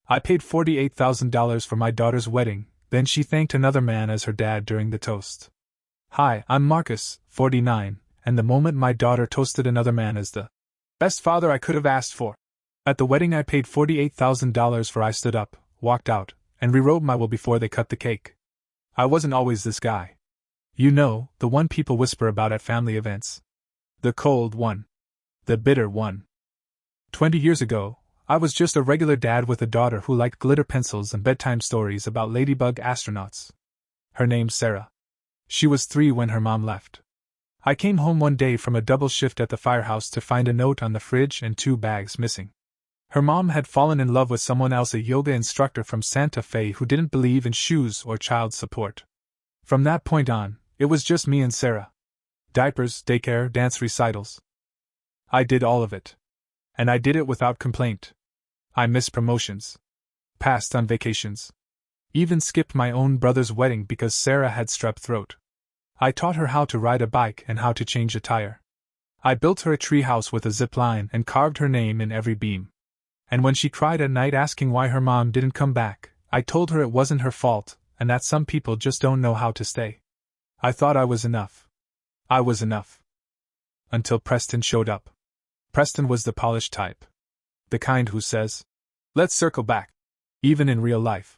I paid $48,000 for my daughter's wedding, then she thanked another man as her dad during the toast. Hi, I'm Marcus, 49, and the moment my daughter toasted another man as the best father I could have asked for. At the wedding I paid $48,000 for. I stood up, walked out, and rewrote my will before they cut the cake. I wasn't always this guy. You know, the one people whisper about at family events. The cold one. The bitter one. 20 years ago, I was just a regular dad with a daughter who liked glitter pencils and bedtime stories about ladybug astronauts. Her name's Sarah. She was 3 when her mom left. I came home one day from a double shift at the firehouse to find a note on the fridge and 2 bags missing. Her mom had fallen in love with someone else, a yoga instructor from Santa Fe who didn't believe in shoes or child support. From that point on, it was just me and Sarah. Diapers, daycare, dance recitals. I did all of it. And I did it without complaint. I missed promotions. Passed on vacations. Even skipped my own brother's wedding because Sarah had strep throat. I taught her how to ride a bike and how to change a tire. I built her a tree house with a zip line and carved her name in every beam. And when she cried at night asking why her mom didn't come back, I told her it wasn't her fault, and that some people just don't know how to stay. I thought I was enough. I was enough. Until Preston showed up. Preston was the polished type. The kind who says, "Let's circle back," even in real life.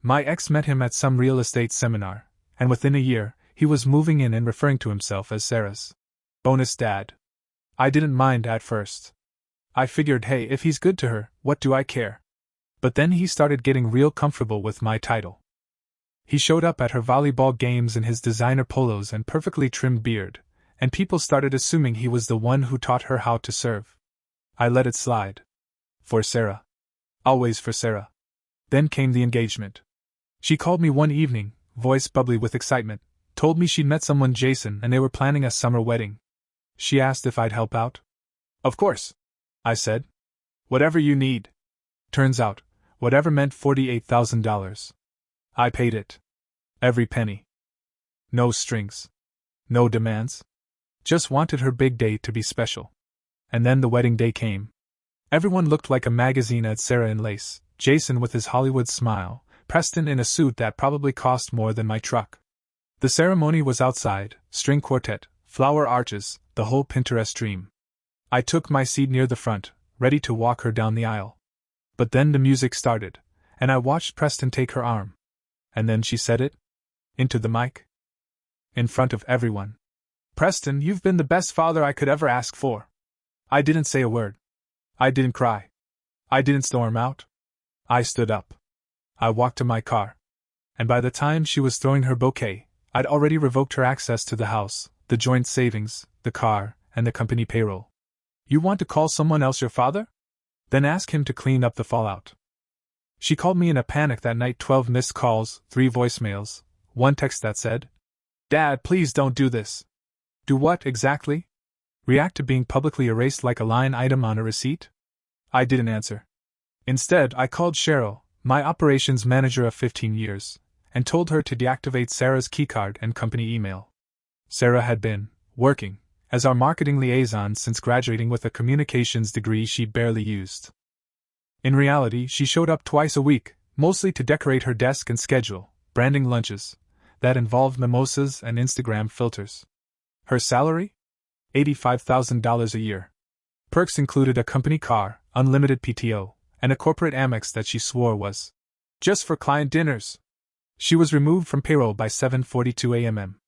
My ex met him at some real estate seminar, and within a year, he was moving in and referring to himself as Sarah's bonus dad. I didn't mind at first. I figured, hey, if he's good to her, what do I care? But then he started getting real comfortable with my title. He showed up at her volleyball games in his designer polos and perfectly trimmed beard, and people started assuming he was the one who taught her how to serve. I let it slide. For Sarah. Always for Sarah. Then came the engagement. She called me one evening, voice bubbly with excitement, told me she'd met someone, Jason, and they were planning a summer wedding. She asked if I'd help out. Of course, I said. Whatever you need. Turns out, whatever meant $48,000. I paid it. Every penny. No strings. No demands. Just wanted her big day to be special. And then the wedding day came. Everyone looked like a magazine ad. Sarah in lace, Jason with his Hollywood smile, Preston in a suit that probably cost more than my truck. The ceremony was outside, string quartet, flower arches, the whole Pinterest dream. I took my seat near the front, ready to walk her down the aisle. But then the music started, and I watched Preston take her arm. And then she said it? Into the mic? In front of everyone. Preston, you've been the best father I could ever ask for. I didn't say a word. I didn't cry. I didn't storm out. I stood up. I walked to my car. And by the time she was throwing her bouquet, I'd already revoked her access to the house, the joint savings, the car, and the company payroll. You want to call someone else your father? Then ask him to clean up the fallout. She called me in a panic that night. 12 missed calls, 3 voicemails, 1 text that said, "Dad, please don't do this." Do what exactly? React to being publicly erased like a line item on a receipt? I didn't answer. Instead, I called Cheryl, my operations manager of 15 years, and told her to deactivate Sarah's keycard and company email. Sarah had been working as our marketing liaison since graduating with a communications degree she barely used. In reality, she showed up twice a week, mostly to decorate her desk and schedule branding lunches that involved mimosas and Instagram filters. Her salary? $85,000 a year. Perks included a company car, unlimited PTO, and a corporate Amex that she swore was just for client dinners. She was removed from payroll by 7:42 a.m.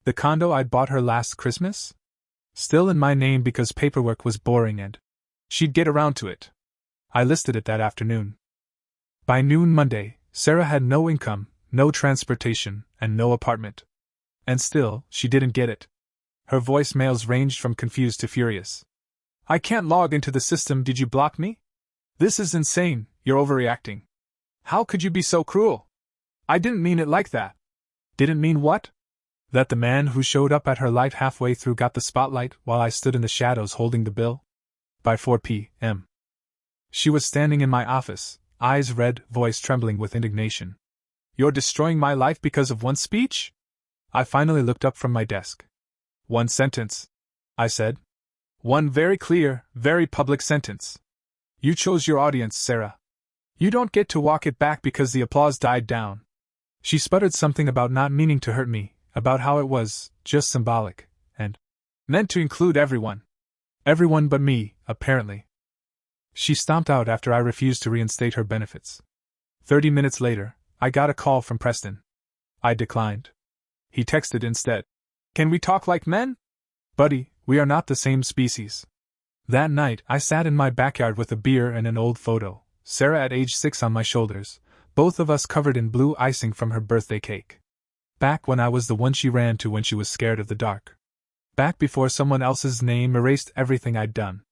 The condo I'd bought her last Christmas? Still in my name because paperwork was boring and she'd get around to it. I listed it that afternoon. By noon Monday, Sarah had no income, no transportation, and no apartment. And still, she didn't get it. Her voicemails ranged from confused to furious. "I can't log into the system. Did you block me? This is insane. You're overreacting. How could you be so cruel? I didn't mean it like that." Didn't mean what? That the man who showed up at her light halfway through got the spotlight while I stood in the shadows holding the bill? By 4 p.m. She was standing in my office, eyes red, voice trembling with indignation. "You're destroying my life because of one speech?" I finally looked up from my desk. "One sentence," I said. "One very clear, very public sentence. You chose your audience, Sarah. You don't get to walk it back because the applause died down. She sputtered something about not meaning to hurt me, about how it was just symbolic, and meant to include everyone. Everyone but me, apparently. She stomped out after I refused to reinstate her benefits. 30 minutes later, I got a call from Preston. I declined. He texted instead. Can we talk like men? Buddy, we are not the same species. That night, I sat in my backyard with a beer and an old photo, Sarah at age 6 on my shoulders, both of us covered in blue icing from her birthday cake. Back when I was the one she ran to when she was scared of the dark. Back before someone else's name erased everything I'd done.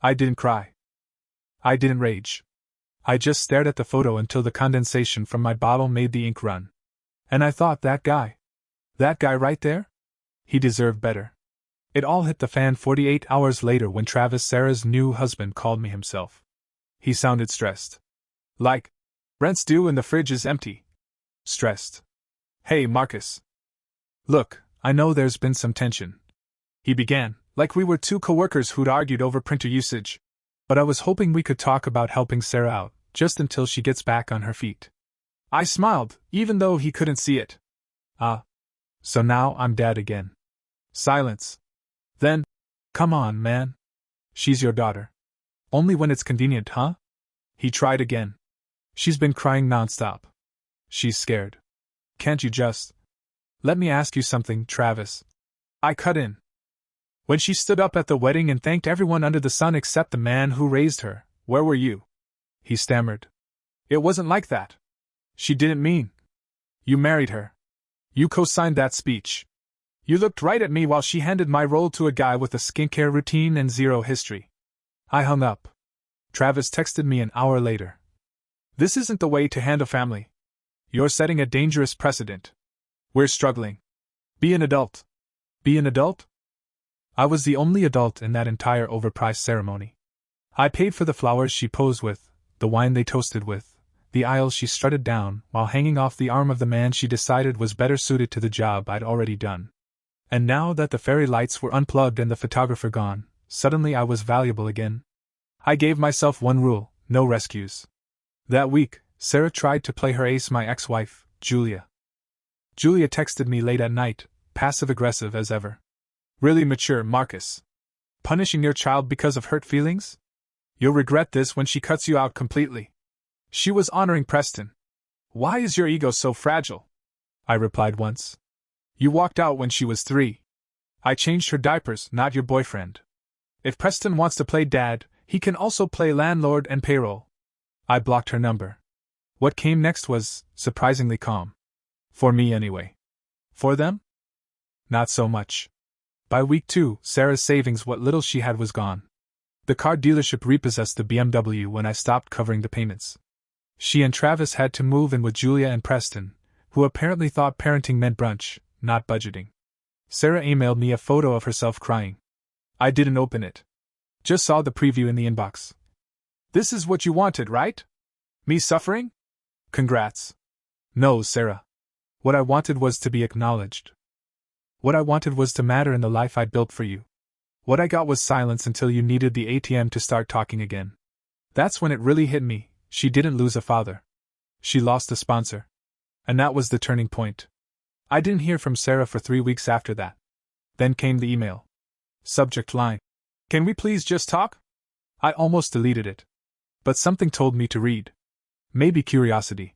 I didn't cry. I didn't rage. I just stared at the photo until the condensation from my bottle made the ink run. And I thought, that guy right there? He deserved better. It all hit the fan 48 hours later when Travis, Sarah's new husband, called me himself. He sounded stressed. Like, rent's due and the fridge is empty. Stressed. Hey, Marcus. Look, I know there's been some tension. He began, like we were two coworkers who'd argued over printer usage. But I was hoping we could talk about helping Sarah out, just until she gets back on her feet. I smiled, even though he couldn't see it. So now I'm dad again. Silence. Then, come on, man. She's your daughter. Only when it's convenient, huh? He tried again. She's been crying nonstop. She's scared. Can't you just... Let me ask you something, Travis. I cut in. When she stood up at the wedding and thanked everyone under the sun except the man who raised her, where were you? He stammered. It wasn't like that. She didn't mean. You married her. You co-signed that speech. You looked right at me while she handed my role to a guy with a skincare routine and zero history. I hung up. Travis texted me an hour later. This isn't the way to handle family. You're setting a dangerous precedent. We're struggling. Be an adult. Be an adult? I was the only adult in that entire overpriced ceremony. I paid for the flowers she posed with, the wine they toasted with, the aisles she strutted down while hanging off the arm of the man she decided was better suited to the job I'd already done. And now that the fairy lights were unplugged and the photographer gone, suddenly I was valuable again. I gave myself one rule: no rescues. That week, Sarah tried to play her ace, my ex-wife, Julia. Julia texted me late at night, passive-aggressive as ever. Really mature, Marcus. Punishing your child because of hurt feelings? You'll regret this when she cuts you out completely. She was honoring Preston. Why is your ego so fragile? I replied once. You walked out when she was 3. I changed her diapers, not your boyfriend. If Preston wants to play dad, he can also play landlord and payroll. I blocked her number. What came next was surprisingly calm. For me, anyway. For them? Not so much. By week 2, Sarah's savings, what little she had, was gone. The car dealership repossessed the BMW when I stopped covering the payments. She and Travis had to move in with Julia and Preston, who apparently thought parenting meant brunch, not budgeting. Sarah emailed me a photo of herself crying. I didn't open it. Just saw the preview in the inbox. This is what you wanted, right? Me suffering? Congrats. No, Sarah. What I wanted was to be acknowledged. What I wanted was to matter in the life I'd built for you. What I got was silence until you needed the ATM to start talking again. That's when it really hit me. She didn't lose a father. She lost a sponsor. And that was the turning point. I didn't hear from Sarah for 3 weeks after that. Then came the email. Subject line: Can we please just talk? I almost deleted it. But something told me to read. Maybe curiosity.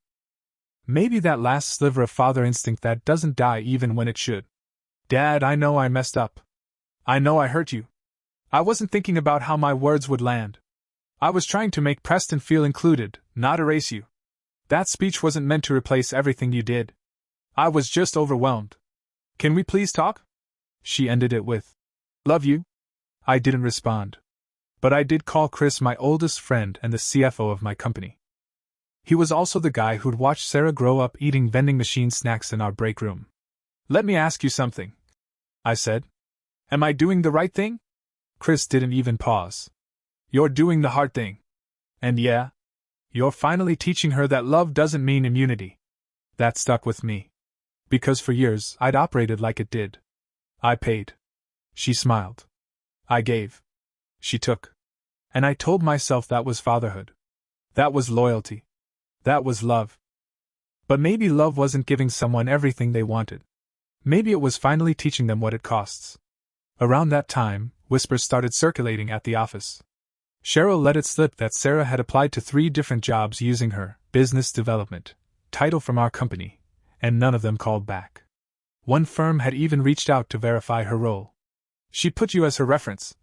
Maybe that last sliver of father instinct that doesn't die even when it should. Dad, I know I messed up. I know I hurt you. I wasn't thinking about how my words would land. I was trying to make Preston feel included, not erase you. That speech wasn't meant to replace everything you did. I was just overwhelmed. Can we please talk? She ended it with, love you. I didn't respond. But I did call Chris, my oldest friend and the CFO of my company. He was also the guy who'd watched Sarah grow up eating vending machine snacks in our break room. Let me ask you something, I said. Am I doing the right thing? Chris didn't even pause. You're doing the hard thing. And yeah, you're finally teaching her that love doesn't mean immunity. That stuck with me. Because for years I'd operated like it did. I paid. She smiled. I gave. She took. And I told myself that was fatherhood. That was loyalty. That was love. But maybe love wasn't giving someone everything they wanted. Maybe it was finally teaching them what it costs. Around that time, whispers started circulating at the office. Cheryl let it slip that Sarah had applied to 3 different jobs using her business development title from our company, and none of them called back. One firm had even reached out to verify her role. She put you as her reference,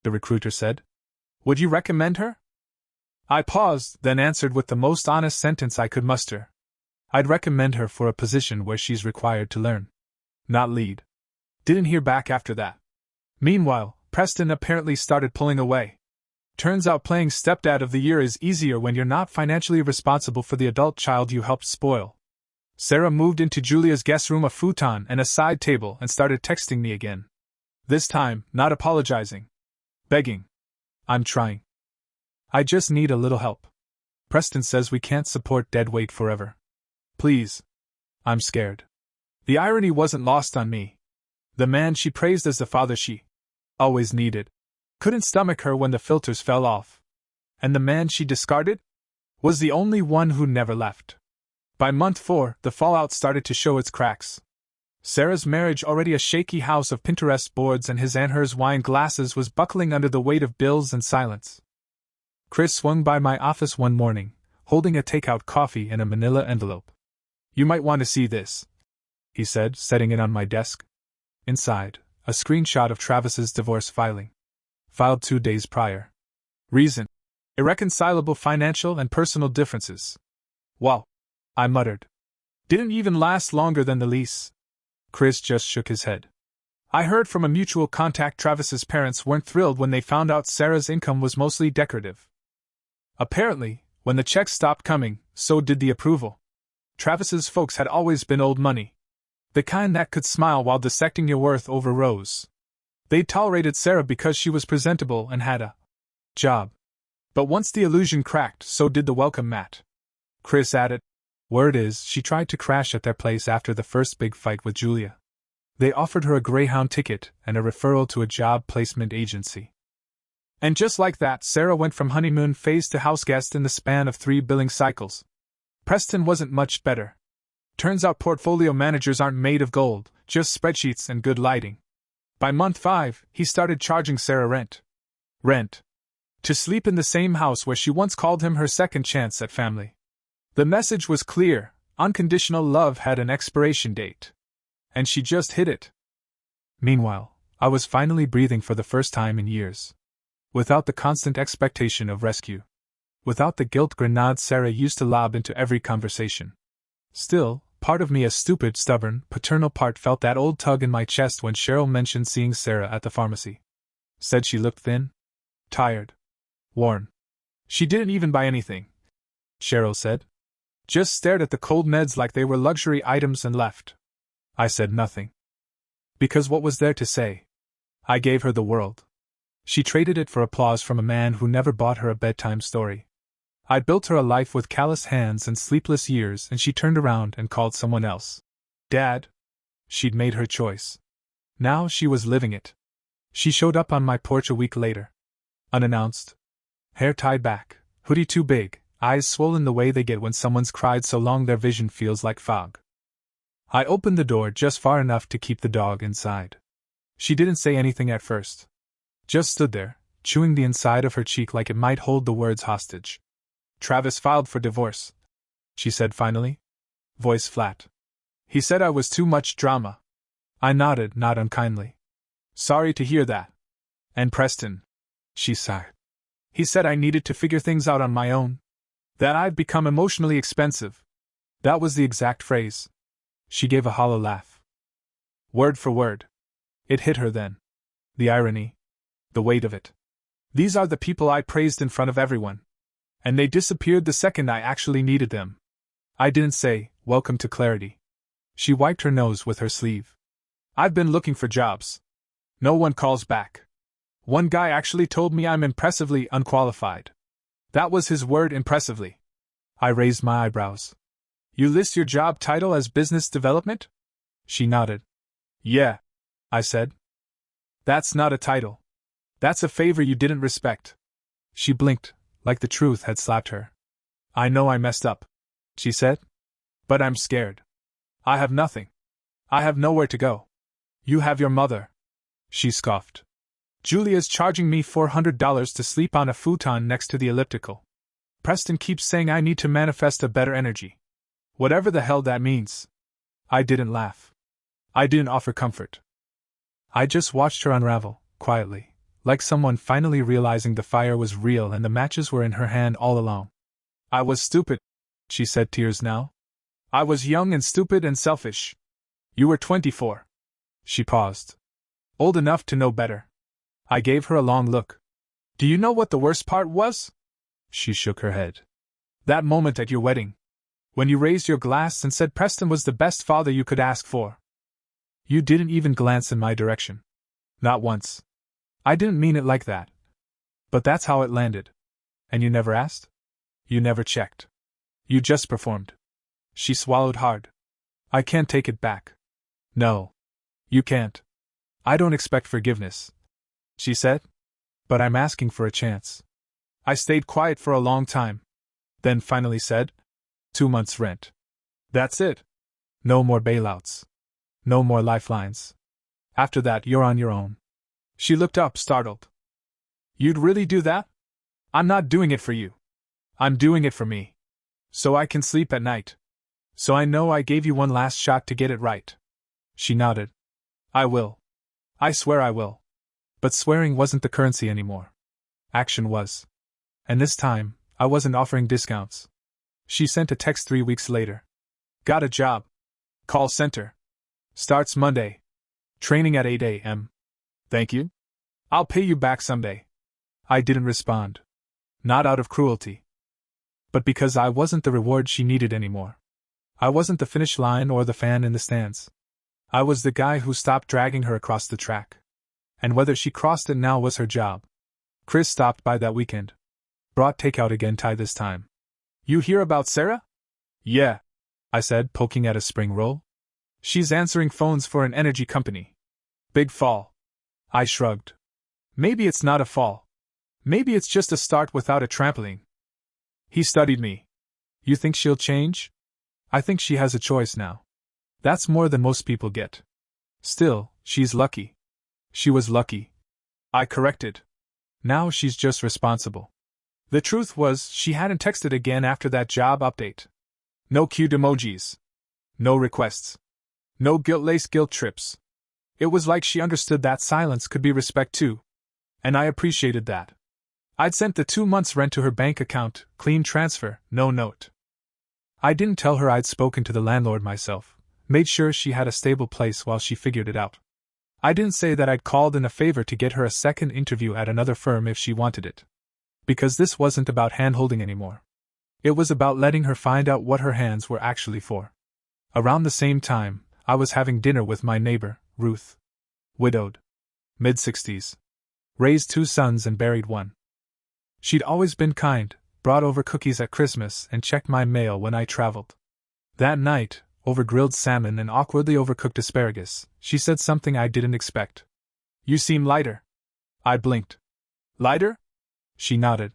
the recruiter said. Would you recommend her? I paused, then answered with the most honest sentence I could muster. I'd recommend her for a position where she's required to learn, not lead. Didn't hear back after that. Meanwhile, Preston apparently started pulling away. Turns out playing stepdad of the year is easier when you're not financially responsible for the adult child you helped spoil. Sarah moved into Julia's guest room, a futon and a side table, and started texting me again. This time, not apologizing. Begging. I'm trying. I just need a little help. Preston says we can't support dead weight forever. Please. I'm scared. The irony wasn't lost on me. The man she praised as the father she always needed couldn't stomach her when the filters fell off. And the man she discarded was the only one who never left. By month 4, the fallout started to show its cracks. Sarah's marriage, already a shaky house of Pinterest boards and his and hers wine glasses, was buckling under the weight of bills and silence. Chris swung by my office one morning, holding a takeout coffee in a manila envelope. You might want to see this, he said, setting it on my desk. Inside, a screenshot of Travis's divorce filing. Filed 2 days prior. Reason: irreconcilable financial and personal differences. Wow, I muttered. Didn't even last longer than the lease. Chris just shook his head. I heard from a mutual contact Travis's parents weren't thrilled when they found out Sarah's income was mostly decorative. Apparently, when the checks stopped coming, so did the approval. Travis's folks had always been old money. The kind that could smile while dissecting your worth over rows. They tolerated Sarah because she was presentable and had a job. But once the illusion cracked, so did the welcome mat. Chris added, word is, she tried to crash at their place after the first big fight with Julia. They offered her a Greyhound ticket and a referral to a job placement agency. And just like that, Sarah went from honeymoon phase to houseguest in the span of 3 billing cycles. Preston wasn't much better. Turns out portfolio managers aren't made of gold, just spreadsheets and good lighting. By month 5, he started charging Sarah rent. Rent. To sleep in the same house where she once called him her second chance at family. The message was clear: unconditional love had an expiration date. And she just hit it. Meanwhile, I was finally breathing for the first time in years. Without the constant expectation of rescue. Without the guilt grenade Sarah used to lob into every conversation. Still, part of me, a stupid, stubborn, paternal part, felt that old tug in my chest when Cheryl mentioned seeing Sarah at the pharmacy. Said she looked thin, tired, worn. She didn't even buy anything, Cheryl said. Just stared at the cold meds like they were luxury items and left. I said nothing. Because what was there to say? I gave her the world. She traded it for applause from a man who never bought her a bedtime story. I built her a life with callous hands and sleepless years, and she turned around and called someone else Dad. She'd made her choice. Now she was living it. She showed up on my porch a week later. Unannounced. Hair tied back, hoodie too big, eyes swollen the way they get when someone's cried so long their vision feels like fog. I opened the door just far enough to keep the dog inside. She didn't say anything at first. Just stood there, chewing the inside of her cheek like it might hold the words hostage. Travis filed for divorce, she said finally. Voice flat. He said I was too much drama. I nodded, not unkindly. Sorry to hear that. And Preston, she sighed. He said I needed to figure things out on my own. That I'd become emotionally expensive. That was the exact phrase. She gave a hollow laugh. Word for word. It hit her then. The irony. The weight of it. These are the people I praised in front of everyone. And they disappeared the second I actually needed them. I didn't say, welcome to clarity. She wiped her nose with her sleeve. I've been looking for jobs. No one calls back. One guy actually told me I'm impressively unqualified. That was his word, impressively. I raised my eyebrows. You list your job title as business development? She nodded. Yeah, I said. That's not a title. That's a favor you didn't respect. She blinked, like the truth had slapped her. I know I messed up. she said. But I'm scared. I have nothing. I have nowhere to go. You have your mother. She scoffed. Julia's charging me $400 to sleep on a futon next to the elliptical. Preston keeps saying I need to manifest a better energy. Whatever the hell that means. I didn't laugh. I didn't offer comfort. I just watched her unravel, quietly, like someone finally realizing the fire was real and the matches were in her hand all along. I was stupid, she said, tears now. I was young and stupid and selfish. You were 24. She paused. Old enough to know better. I gave her a long look. Do you know what the worst part was? She shook her head. That moment at your wedding. When you raised your glass and said Preston was the best father you could ask for. You didn't even glance in my direction. Not once. I didn't mean it like that. But that's how it landed. And you never asked? You never checked. You just performed. She swallowed hard. I can't take it back. No. You can't. I don't expect forgiveness, she said. But I'm asking for a chance. I stayed quiet for a long time. Then finally said, 2 months' rent. That's it. No more bailouts. No more lifelines. After that, you're on your own. She looked up, startled. You'd really do that? I'm not doing it for you. I'm doing it for me. So I can sleep at night. So I know I gave you one last shot to get it right. She nodded. I will. I swear I will. But swearing wasn't the currency anymore. Action was. And this time, I wasn't offering discounts. She sent a text 3 weeks later. Got a job. Call center. Starts Monday. Training at 8 a.m. Thank you. I'll pay you back someday. I didn't respond. Not out of cruelty. But because I wasn't the reward she needed anymore. I wasn't the finish line or the fan in the stands. I was the guy who stopped dragging her across the track. And whether she crossed it now was her job. Chris stopped by that weekend. Brought takeout again, this time. You hear about Sarah? Yeah, I said, poking at a spring roll. She's answering phones for an energy company. Big fall. I shrugged. Maybe it's not a fall. Maybe it's just a start without a trampoline. He studied me. You think she'll change? I think she has a choice now. That's more than most people get. Still, she's lucky. She was lucky. I corrected. Now she's just responsible. The truth was, she hadn't texted again after that job update. No cute emojis. No requests. No guilt-laced guilt trips. It was like she understood that silence could be respect too. And I appreciated that. I'd sent the 2 months' rent to her bank account, clean transfer, no note. I didn't tell her I'd spoken to the landlord myself, made sure she had a stable place while she figured it out. I didn't say that I'd called in a favor to get her a second interview at another firm if she wanted it. Because this wasn't about hand-holding anymore. It was about letting her find out what her hands were actually for. Around the same time, I was having dinner with my neighbor, Ruth. Widowed. Mid-60s. Raised 2 sons and buried 1. She'd always been kind, brought over cookies at Christmas and checked my mail when I traveled. That night, over grilled salmon and awkwardly overcooked asparagus, she said something I didn't expect. You seem lighter. I blinked. Lighter? She nodded.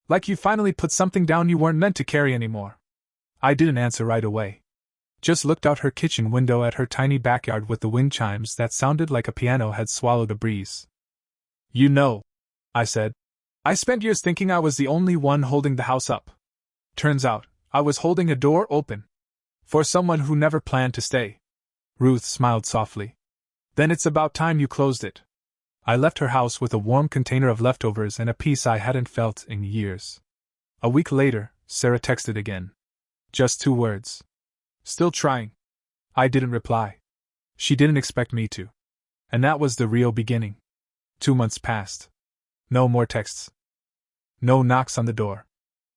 Like you finally put something down you weren't meant to carry anymore. I didn't answer right away. Just looked out her kitchen window at her tiny backyard with the wind chimes that sounded like a piano had swallowed a breeze. You know, I said, I spent years thinking I was the only one holding the house up. Turns out, I was holding a door open. For someone who never planned to stay. Ruth smiled softly. Then it's about time you closed it. I left her house with a warm container of leftovers and a peace I hadn't felt in years. A week later, Sarah texted again. Just 2 words. Still trying. I didn't reply. She didn't expect me to. And that was the real beginning. 2 months passed. No more texts. No knocks on the door.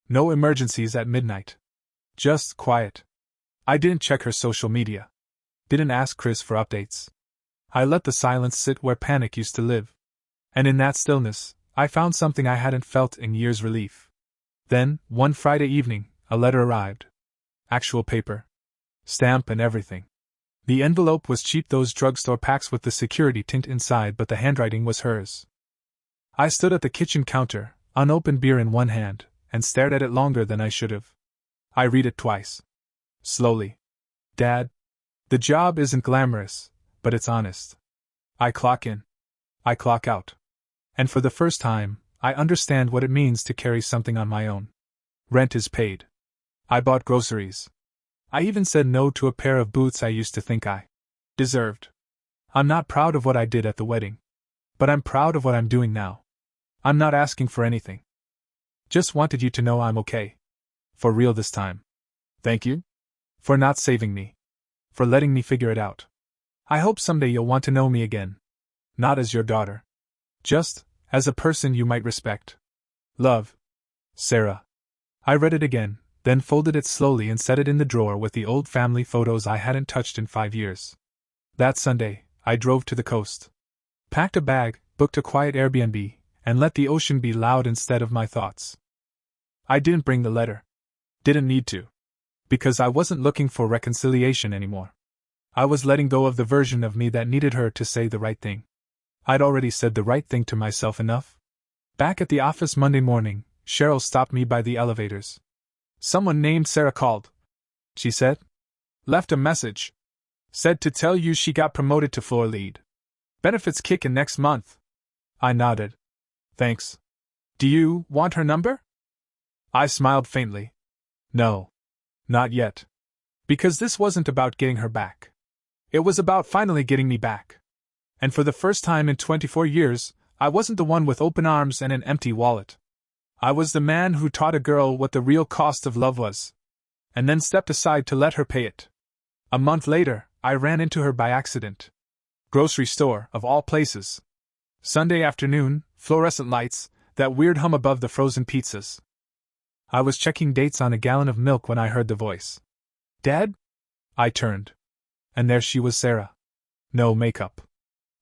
No emergencies at midnight. Just quiet. I didn't check her social media. Didn't ask Chris for updates. I let the silence sit where panic used to live. And in that stillness, I found something I hadn't felt in years: relief. Then, one Friday evening, a letter arrived. Actual paper. Stamp and everything. The envelope was cheap, those drugstore packs with the security tint inside, but the handwriting was hers. I stood at the kitchen counter, unopened beer in one hand, and stared at it longer than I should have. I read it twice. Slowly. Dad, the job isn't glamorous, but it's honest. I clock in. I clock out. And for the first time, I understand what it means to carry something on my own. Rent is paid. I bought groceries. I even said no to a pair of boots I used to think I deserved. I'm not proud of what I did at the wedding. But I'm proud of what I'm doing now. I'm not asking for anything. Just wanted you to know I'm okay. For real this time. Thank you. For not saving me. For letting me figure it out. I hope someday you'll want to know me again. Not as your daughter. Just as a person you might respect. Love. Sarah. I read it again, then folded it slowly and set it in the drawer with the old family photos I hadn't touched in 5 years. That Sunday, I drove to the coast. Packed a bag, booked a quiet Airbnb, and let the ocean be loud instead of my thoughts. I didn't bring the letter. Didn't need to. Because I wasn't looking for reconciliation anymore. I was letting go of the version of me that needed her to say the right thing. I'd already said the right thing to myself enough. Back at the office Monday morning, Cheryl stopped me by the elevators. Someone named Sarah called, she said. Left a message. Said to tell you she got promoted to floor lead. Benefits kick in next month. I nodded. Thanks. Do you want her number? I smiled faintly. No. Not yet. Because this wasn't about getting her back. It was about finally getting me back. And for the first time in 24 years, I wasn't the one with open arms and an empty wallet. I was the man who taught a girl what the real cost of love was. And then stepped aside to let her pay it. A month later, I ran into her by accident. Grocery store, of all places. Sunday afternoon, fluorescent lights, that weird hum above the frozen pizzas. I was checking dates on a gallon of milk when I heard the voice. Dad? I turned. And there she was, Sarah. No makeup.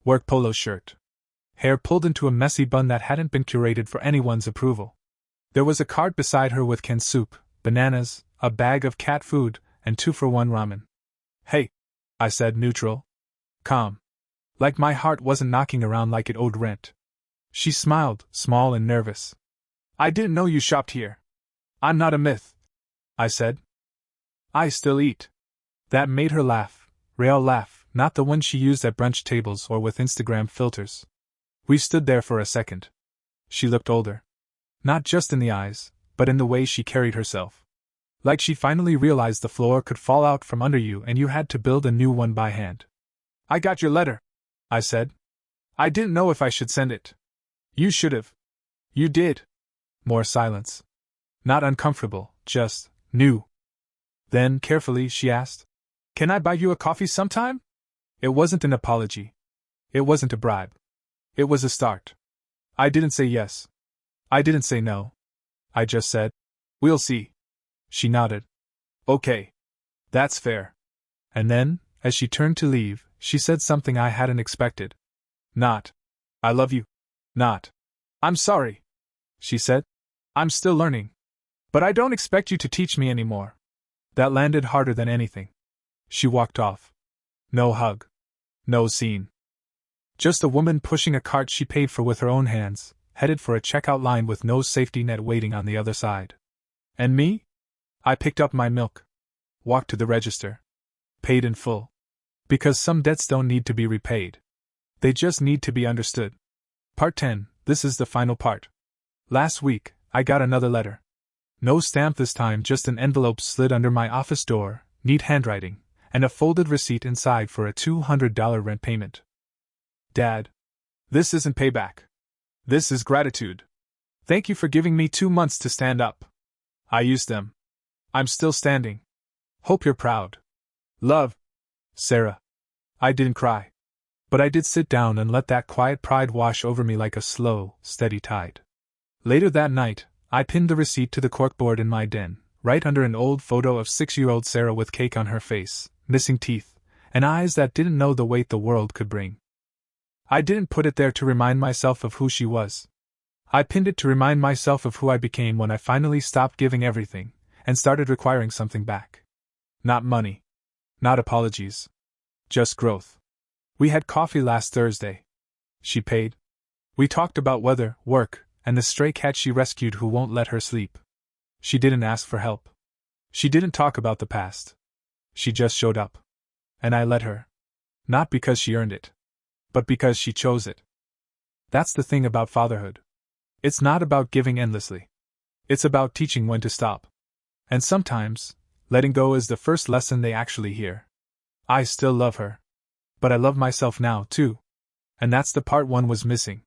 Work polo shirt. Hair pulled into a messy bun that hadn't been curated for anyone's approval. There was a cart beside her with canned soup, bananas, a bag of cat food, and 2-for-1 ramen. Hey, I said, neutral. Calm. Like my heart wasn't knocking around like it owed rent. She smiled, small and nervous. I didn't know you shopped here. I'm not a myth, I said. I still eat. That made her laugh, real laugh, not the one she used at brunch tables or with Instagram filters. We stood there for a second. She looked older. Not just in the eyes, but in the way she carried herself. Like she finally realized the floor could fall out from under you and you had to build a new one by hand. I got your letter, I said. I didn't know if I should send it. You should have. You did. More silence. Not uncomfortable, just new. Then, carefully, she asked, Can I buy you a coffee sometime? It wasn't an apology. It wasn't a bribe. It was a start. I didn't say yes. I didn't say no. I just said, We'll see. She nodded. Okay. That's fair. And then, as she turned to leave, she said something I hadn't expected. Not, I love you. Not, I'm sorry. She said, I'm still learning. But I don't expect you to teach me anymore. That landed harder than anything. She walked off. No hug. No scene. Just a woman pushing a cart she paid for with her own hands, headed for a checkout line with no safety net waiting on the other side. And me? I picked up my milk. Walked to the register. Paid in full. Because some debts don't need to be repaid. They just need to be understood. Part 10, this is the final part. Last week, I got another letter. No stamp this time, just an envelope slid under my office door, neat handwriting, and a folded receipt inside for a $200 rent payment. Dad. This isn't payback. This is gratitude. Thank you for giving me 2 months to stand up. I used them. I'm still standing. Hope you're proud. Love. Sarah. I didn't cry. But I did sit down and let that quiet pride wash over me like a slow, steady tide. Later that night, I pinned the receipt to the corkboard in my den, right under an old photo of 6-year-old Sarah with cake on her face, missing teeth, and eyes that didn't know the weight the world could bring. I didn't put it there to remind myself of who she was. I pinned it to remind myself of who I became when I finally stopped giving everything, and started requiring something back. Not money. Not apologies. Just growth. We had coffee last Thursday. She paid. We talked about weather, work, and the stray cat she rescued who won't let her sleep. She didn't ask for help. She didn't talk about the past. She just showed up. And I let her. Not because she earned it, but because she chose it. That's the thing about fatherhood. It's not about giving endlessly. It's about teaching when to stop. And sometimes, letting go is the first lesson they actually hear. I still love her. But I love myself now, too. And that's the part one was missing.